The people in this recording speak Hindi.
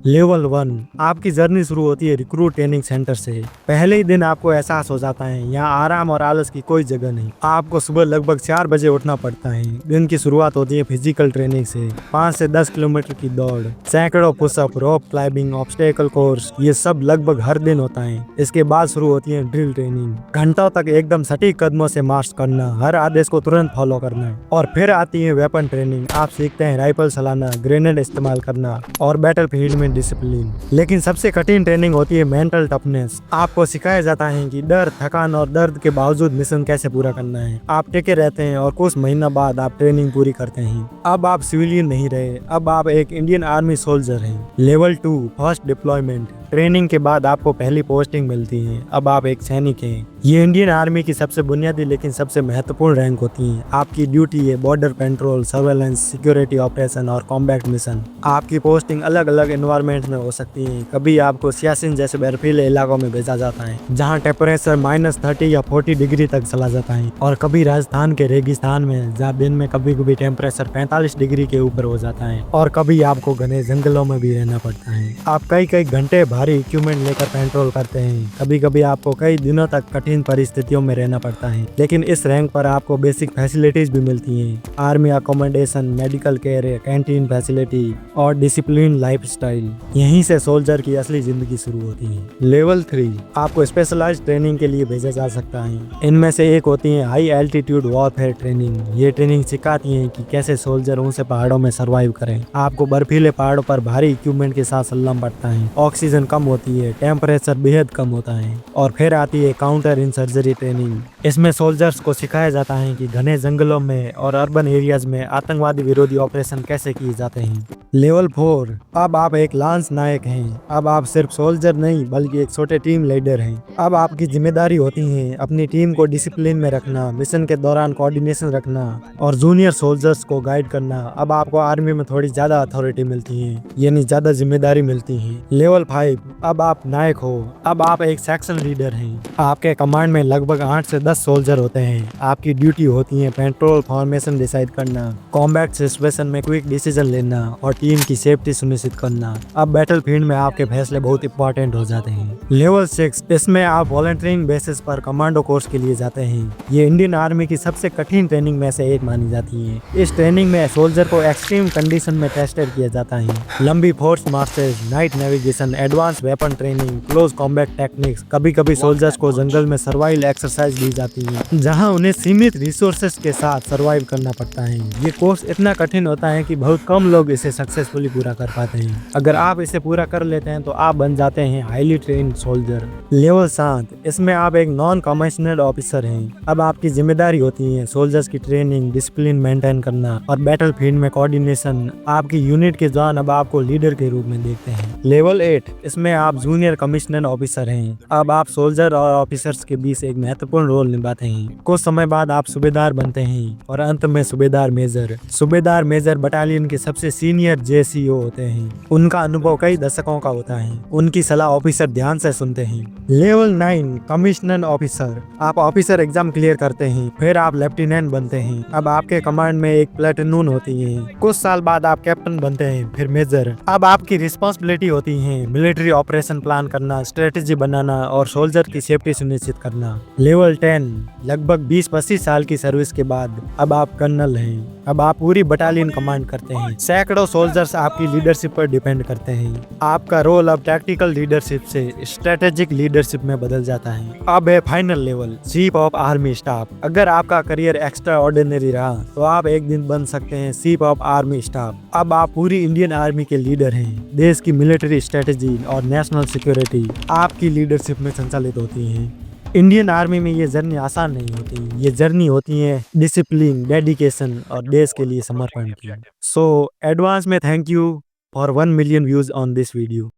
लेवल 1 आपकी जर्नी शुरू होती है रिक्रूट ट्रेनिंग सेंटर से। पहले ही दिन आपको एहसास हो जाता है यहाँ आराम और आलस की कोई जगह नहीं। आपको सुबह लगभग 4 बजे उठना पड़ता है। दिन की शुरुआत होती है फिजिकल ट्रेनिंग से। 5 से 10 किलोमीटर की दौड़, सैकड़ों pushup, rope climbing, obstacle course, ये सब लगभग हर दिन होता है। इसके बाद शुरू होती है ड्रिल ट्रेनिंग। घंटों तक एकदम सटीक कदमों से मार्च करना, हर आदेश को तुरंत फॉलो करना। और फिर आती है वेपन ट्रेनिंग। आप सीखते हैं राइफल चलाना, ग्रेनेड इस्तेमाल करना और बैटल फील्ड में डिसिप्लिन। लेकिन सबसे कठिन ट्रेनिंग होती है मेंटल टफनेस। आपको सिखाया जाता है कि डर, थकान और दर्द के बावजूद मिशन कैसे पूरा करना है। आप टिके रहते हैं और कुछ महीनों बाद आप ट्रेनिंग पूरी करते हैं। अब आप सिविलियन नहीं रहे, अब आप एक इंडियन आर्मी सोल्जर हैं। Level 2 first deployment. ट्रेनिंग के बाद आपको पहली पोस्टिंग मिलती है। अब आप एक सैनिक हैं। ये इंडियन आर्मी की सबसे बुनियादी लेकिन सबसे महत्वपूर्ण रैंक होती है। आपकी ड्यूटी है border control, surveillance, security operation और कॉम्बैट मिशन। आपकी पोस्टिंग अलग अलग एनवायरमेंट में हो सकती है। कभी आपको सियाचिन जैसे बर्फीले इलाकों में भेजा जाता है जहाँ टेम्परेचर -30 या 40 डिग्री तक चला जाता है, और कभी राजस्थान के रेगिस्तान में जहाँ दिन में कभी कभी टेम्परेचर 45 डिग्री के ऊपर हो जाता है, और कभी आपको घने जंगलों में भी रहना पड़ता है। आप कई कई घंटे भारी इक्विपमेंट लेकर पेट्रोल करते हैं। कभी कभी आपको कई दिनों तक कठिन परिस्थितियों में रहना पड़ता है, लेकिन इस रैंक पर आपको बेसिक फैसिलिटीज भी मिलती हैं। Army accommodation, medical care, canteen facility और डिसिप्लिन लाइफस्टाइल। यहीं से सोल्जर की असली जिंदगी शुरू होती है। लेवल 3 आपको स्पेशलाइज्ड ट्रेनिंग के लिए भेजा जा सकता है। इनमें से एक होती है हाई एल्टीट्यूड वॉरफेयर ट्रेनिंग। ये ट्रेनिंग सिखाती है कि कैसे सोल्जर ऊंचे पहाड़ों में सर्वाइव करें। आपको बर्फीले पहाड़ों पर भारी इक्विपमेंट के साथ चलना पड़ता है। ऑक्सीजन कम होती है, टेम्परेचर बेहद कम होता है। और फिर आती है काउंटर इंसर्जरी ट्रेनिंग। इसमें सोल्जर्स को सिखाया जाता है कि घने जंगलों में और अर्बन एरियाज में आतंकवादी विरोधी ऑपरेशन कैसे किए जाते हैं। लेवल 4 अब आप एक लांस नायक हैं। अब आप सिर्फ सोल्जर नहीं बल्कि एक छोटे टीम लीडर हैं। अब आपकी जिम्मेदारी होती है अपनी टीम को डिसिप्लिन में रखना, मिशन के दौरान कोऑर्डिनेशन रखना और जूनियर सोल्जर्स को गाइड करना। अब आपको आर्मी में थोड़ी ज्यादा अथॉरिटी मिलती है, यानी ज्यादा जिम्मेदारी मिलती है। लेवल 5 अब आप नायक हो। अब आप एक सेक्शन लीडर हैं। आपके कमांड में लगभग 8 से 10 सोल्जर होते हैं। आपकी ड्यूटी होती है पेट्रोल फॉर्मेशन डिसाइड करना, कॉम्बैट सिचुएशन में क्विक डिसीजन लेना और टीम की सेफ्टी सुनिश्चित करना। अब बैटल फील्ड में आपके फैसले बहुत इंपॉर्टेंट हो जाते हैं। लेवल 6 इसमें आप वॉलंटियरिंग बेसिस पर कमांडो कोर्स के लिए जाते हैं। ये इंडियन आर्मी की सबसे कठिन ट्रेनिंग में से एक मानी जाती है। इस ट्रेनिंग में सोल्जर को एक्सट्रीम कंडीशन में टेस्टेड किया जाता है। लंबी force marches, night navigation, advance weapon training, close combat techniques. कभी कभी सोल्जर्स को जंगल में सर्वाइवल एक्सरसाइज दी जाती है जहां उन्हें सीमित रिसोर्सेज के साथ सर्वाइव करना पड़ता है। ये कोर्स इतना कठिन होता है कि बहुत कम लोग इसे सक्सेसफुली पूरा कर पाते हैं। अगर आप इसे पूरा कर लेते हैं तो आप बन जाते हैं हाईली ट्रेन्ड सोल्जर। लेवल 7 इसमें आप एक नॉन कमिश्नर्ड ऑफिसर हैं। अब आपकी जिम्मेदारी होती है सोल्जर्स की ट्रेनिंग, डिसिप्लिन मेंटेन करना और बैटल फील्ड में कोऑर्डिनेशन। आपकी यूनिट के जवान अब आपको लीडर के रूप में देखते हैं। लेवल 8 इसमें आप जूनियर कमिश्नर ऑफिसर हैं। अब आप सोल्जर और ऑफिसर्स के बीच एक महत्वपूर्ण रोल निभाते हैं। कुछ समय बाद आप सूबेदार बनते हैं और अंत में सूबेदार मेजर। सूबेदार मेजर बटालियन के सबसे सीनियर जेसीओ होते हैं। उनका अनुभव कई दशकों का होता है। उनकी सलाह ऑफिसर ध्यान से सुनते हैं। Level 9 commissioner officer. आप ऑफिसर एग्जाम क्लियर करते हैं, फिर आप लेफ्टिनेंट बनते हैं। अब आपके कमांड में एक प्लेटून होती है। कुछ साल बाद आप कैप्टन बनते हैं, फिर मेजर। अब आपकी रिस्पॉन्सिबिलिटी होती है मिलिट्री ऑपरेशन प्लान करना, स्ट्रेटेजी बनाना और सोल्जर की सेफ्टी सुनिश्चित करना। लेवल 10 लगभग 20-25 साल की सर्विस के बाद अब आप कर्नल हैं। अब आप पूरी बटालियन कमांड करते हैं। सैकड़ों सोल्जर्स आपकी लीडरशिप पर डिपेंड करते हैं। आपका रोल अब टैक्टिकल लीडरशिप से स्ट्रेटेजिक लीडरशिप में बदल जाता है। अब है final level chief of army staff. अगर आपका करियर एक्स्ट्रा ऑर्डिनरी रहा तो आप एक दिन बन सकते हैं चीफ ऑफ आर्मी स्टाफ। अब आप पूरी इंडियन आर्मी के लीडर हैं। देश की मिलिट्री स्ट्रेटेजी और नेशनल सिक्योरिटी आपकी लीडरशिप में संचालित होती है। इंडियन आर्मी में ये जर्नी आसान नहीं होती। ये जर्नी होती है डिसिप्लिन, डेडिकेशन और देश के लिए समर्पण की। सो एडवांस में thank you for 1 million views on this video.